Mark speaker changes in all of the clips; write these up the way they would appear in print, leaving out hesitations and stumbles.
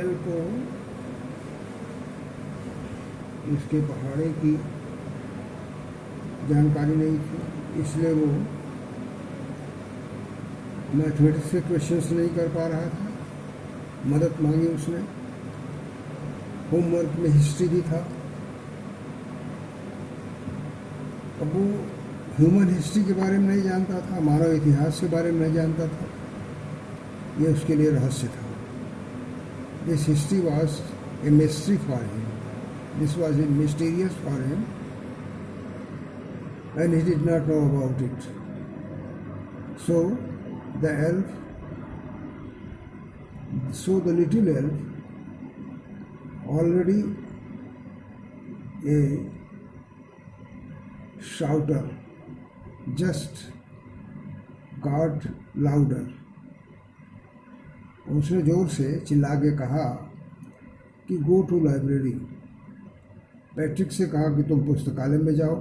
Speaker 1: L को इसके पहाड़े की जानकारी नहीं थी, इसलिए वो मैथमेटिक्स के क्वेश्चंस नहीं कर पा रहा था। मदद मांगी उसने। होमवर्क में हिस्ट्री भी था। अब वो ह्यूमन हिस्ट्री के बारे में नहीं जानता था, मानव इतिहास के बारे में नहीं जानता था। ये उसके लिए रहस्य था। This history was a mystery for him. This was a mysterious for him and he did not know about it. So the little elf, already a shouter, just got louder. उसने जोर से चिल्ला के कहा कि गो टू लाइब्रेरी. पैट्रिक से कहा कि तुम पुस्तकालय में जाओ.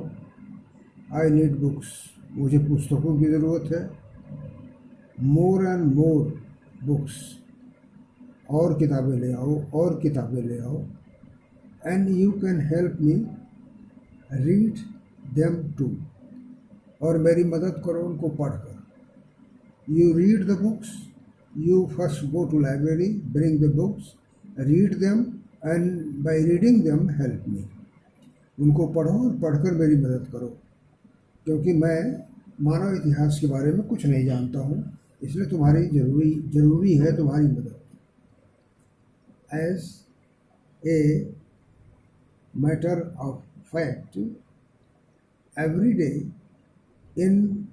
Speaker 1: आई नीड बुक्स, मुझे पुस्तकों की ज़रूरत है. मोर एंड मोर बुक्स, और किताबें ले आओ, और किताबें ले आओ. And you can help me read them too, और मेरी मदद करो उनको पढ़कर. You read the books, you first go to library, bring the books, read them, and by reading them help me. उनको पढ़ो और पढ़कर मेरी मदद करो, क्योंकि मैं मानव इतिहास के बारे में कुछ नहीं जानता हूँ, इसलिए तुम्हारी ज़रूरी है तुम्हारी मदद. As a matter of fact, every day, in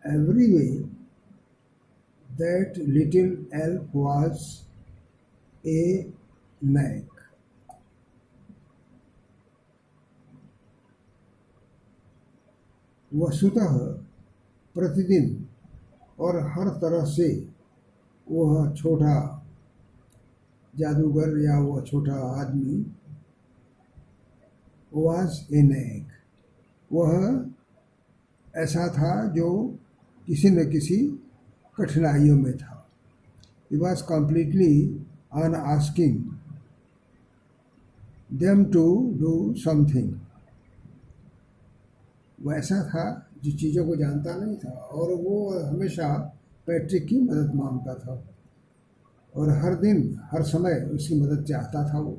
Speaker 1: every way, that little elf was a knack. वस्तुतः प्रतिदिन और हर तरह से वह छोटा जादूगर या वह छोटा आदमी वाज ए नैक, वह ऐसा था जो किसी न किसी कठिनाइयों में था. He was completely on asking them to do something. वो ऐसा था जो चीज़ों को जानता नहीं था, और वो हमेशा पैट्रिक की मदद मांगता था, और हर दिन हर समय उसकी मदद चाहता था. वो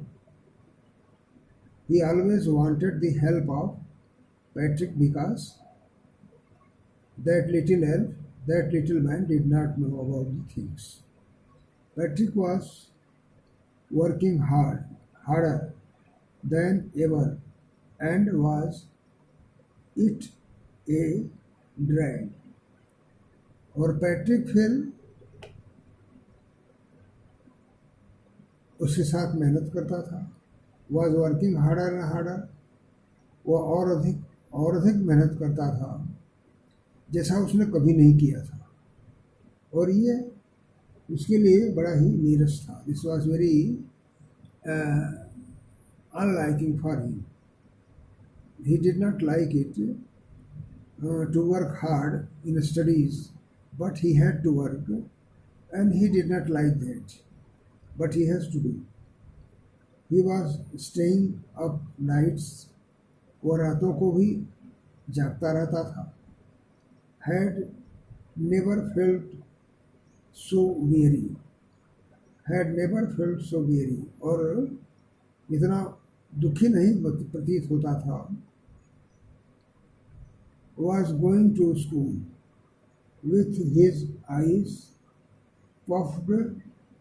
Speaker 1: He always wanted the help of Patrick because that little man did not know about the things. Patrick was working harder than ever, and was it a drag. और पैट्रिक फिर उसके साथ मेहनत करता था. Was working harder and harder, वह और अधिक मेहनत करता था जैसा उसने कभी नहीं किया था, और ये उसके लिए बड़ा ही नीरस था. This was very unliking for him. He did not like it to work hard in studies, but he had to work, and he did not like that, but he has to do. He was staying up nights, वो रातों को भी जागता रहता था. Had never felt so weary, और इतना दुखी नहीं प्रतीत होता था. Was going to school with his eyes puffed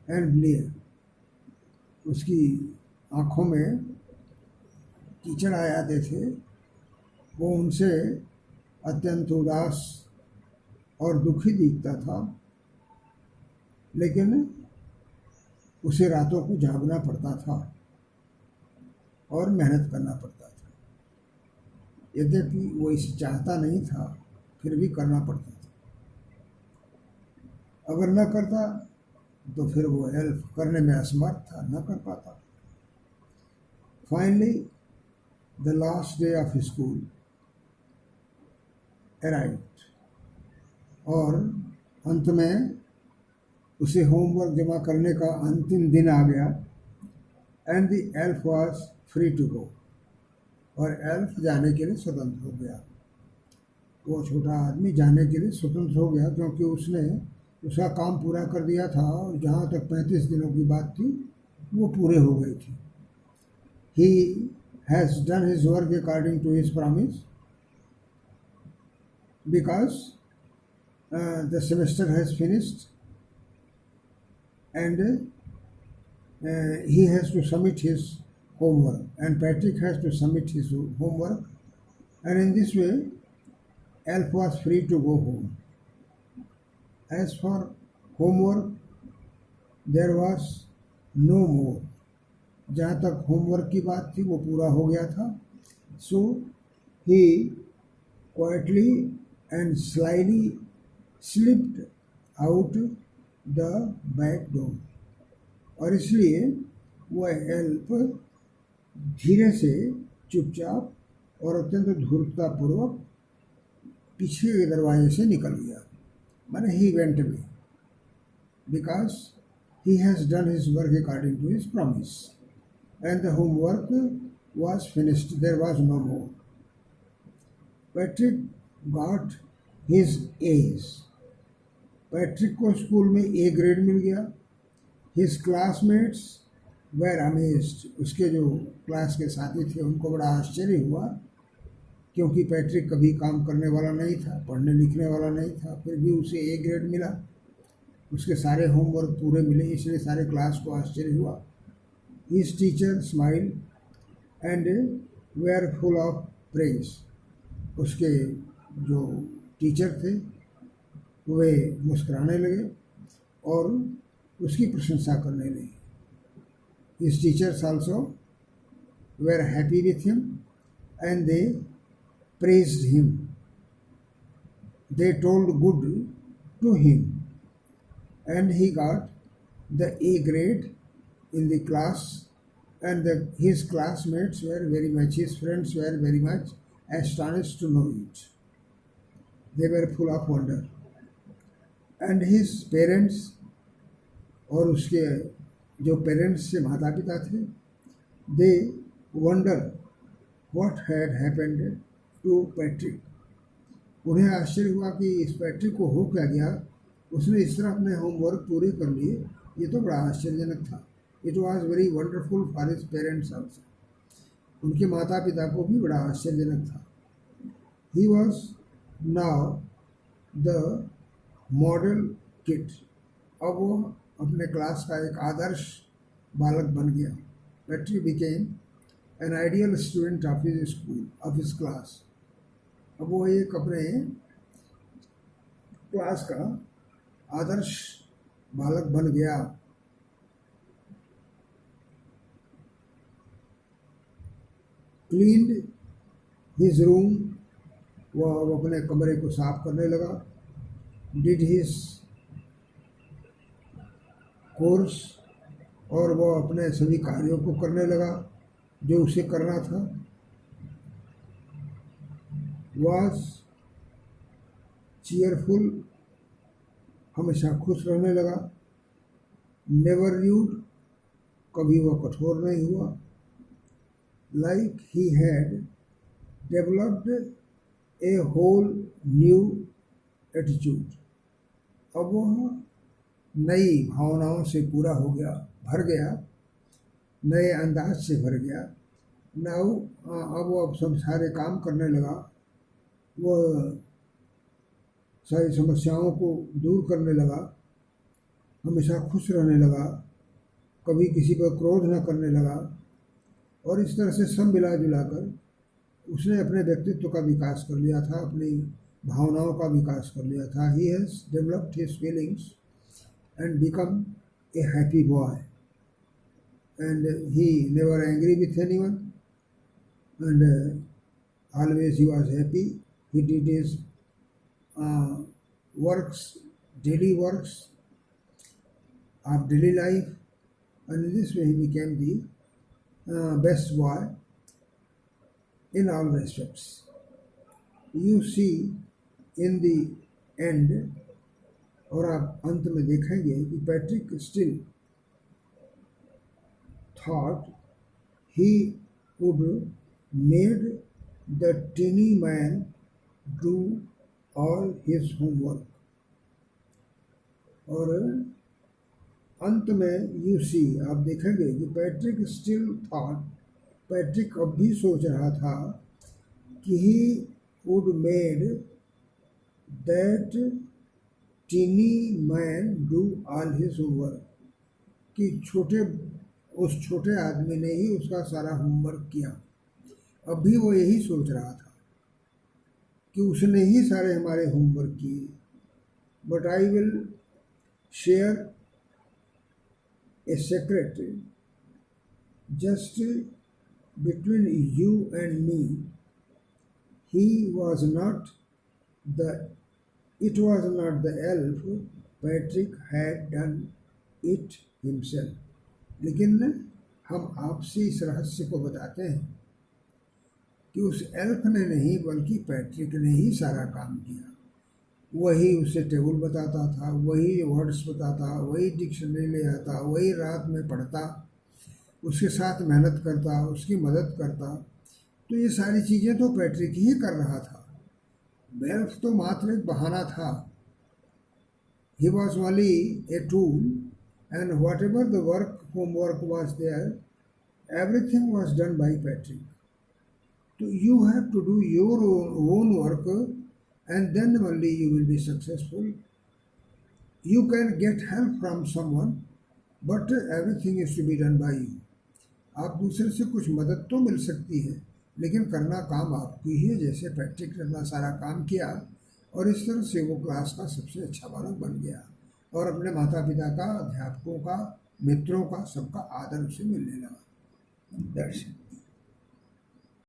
Speaker 1: and blear. उसकी आँखों में कीचड़ आ जाते थे. वो उनसे अत्यंत उदास और दुखी दिखता था, लेकिन उसे रातों को जागना पड़ता था और मेहनत करना पड़ता था. यद्यपि वो इसे चाहता नहीं था, फिर भी करना पड़ता था. अगर न करता तो फिर वो एल्फ करने में असमर्थ था, न कर पाता. Finally the last day of school arrived, और अंत में उसे होमवर्क जमा करने का अंतिम दिन आ गया. And the elf was free to go, और एल्फ जाने के लिए स्वतंत्र हो गया। वो छोटा आदमी जाने के लिए स्वतंत्र हो गया क्योंकि उसने उसका काम पूरा कर दिया था, और जहाँ तक 35 दिनों की बात थी वो पूरे हो गई थी। He has done his work according to his promise because the semester has finished and he has to submit his homework, and Patrick has to submit his homework, and in this way Alf was free to go home. As for homework, there was no more. जहाँ तक homework की बात थी वो पूरा हो गया था। So he quietly and slyly slipped out the back door, और इसलिए वह एल्फ धीरे से चुपचाप और अत्यंत धूर्ततापूर्वक पीछे के दरवाजे से निकल गया। माने he went away because he has done his work according to his promise and the homework was finished, there was no more. Patrick got his A's. Patrick को स्कूल में ए ग्रेड मिल गया। His classmates were amazed. उसके जो class के साथी थे उनको बड़ा आश्चर्य हुआ, क्योंकि पैट्रिक कभी काम करने वाला नहीं था, पढ़ने लिखने वाला नहीं था, फिर भी उसे ए ग्रेड मिला। उसके सारे होमवर्क पूरे मिले, इसलिए सारे क्लास को आश्चर्य हुआ। His teacher smile and were full of praise. उसके जो टीचर थे वे मुस्कुराने लगे और उसकी प्रशंसा करने लगे। His teachers also were happy with him and they praised him. They told good to him and he got the A grade in the class, and his classmates were very much, his friends were very much astonished to know it. They were full of wonder. And his parents, और उसके जो parents से माता पिता थे, they wonder what had happened to Patrick. उन्हें आश्चर्य हुआ कि इस पैट्रिक को हो क्या गया, उसने इस तरह अपने होमवर्क पूरे कर लिए, ये तो बड़ा आश्चर्यजनक था. It was very wonderful for his parents also. उनके माता पिता को भी बड़ा आश्चर्यजनक था. He was now the model kid. अब वो अपने क्लास का एक आदर्श बालक बन गया. Patrick became an ideal student of his school, of his class. अब वो एक अपने क्लास का आदर्श बालक बन गया. Cleaned his room. वह अपने कमरे को साफ करने लगा. Did his course. और वह अपने सभी कार्यों को करने लगा जो उसे करना था. Was cheerful. हमेशा खुश रहने लगा. Never rude. कभी वह कठोर नहीं हुआ. Like he had developed a whole new attitude. अब वह नई भावनाओं से पूरा हो गया, भर गया, नए अंदाज से भर गया. नाउ अब वो सब सारे काम करने लगा. वह सारी समस्याओं को दूर करने लगा. हमेशा खुश रहने लगा. कभी किसी पर क्रोध न करने लगा. और इस तरह से सब मिला जुला कर उसने अपने व्यक्तित्व का विकास कर लिया था, अपनी भावनाओं का विकास कर लिया था. He has developed his feelings and become a happy boy, and he never angry with anyone, and always he was happy. He did his works, daily works of daily life, and in this way he became the best boy in all respects. You see in the end, और आप अंत में देखेंगे कि Patrick still thought he would made the teeny man do all his homework. और अंत में you see आप देखेंगे कि पैट्रिक स्टिल थॉट, पैट्रिक अब भी सोच रहा था कि he would made that tiny man do all his homework, कि उस छोटे आदमी ने ही उसका सारा होमवर्क किया। अब भी वो यही सोच रहा था कि उसने ही सारे हमारे होमवर्क किए। But I will share a secret just between you and me, he was not the it was not the elf, Patrick had done it himself. लेकिन हम आपसे इस रहस्य को बताते हैं कि उस एल्फ ने नहीं बल्कि पैट्रिक ने ही सारा काम किया। वही उसे टेबल बताता था, वही वर्ड्स बताता, वही डिक्शनरी ले आता, वही रात में पढ़ता, उसके साथ मेहनत करता, उसकी मदद करता। तो ये सारी चीज़ें तो पैट्रिक ही कर रहा था, एल्फ तो मात्र एक बहाना था। He was only a tool and whatever the homework was there, everything was done by Patrick. तो you have to do your own work and then only you will be successful. You can get help from someone but everything is to be done by you. आप दूसरे से कुछ मदद तो मिल सकती है लेकिन करना काम आपको ही है। जैसे पैट्रिक ने अपना सारा काम किया और इस तरह से वो क्लास का सबसे अच्छा बालक बन गया और अपने माता पिता का, अध्यापकों का, मित्रों का, सबका आदर उसे मिलने लगा। दर्शन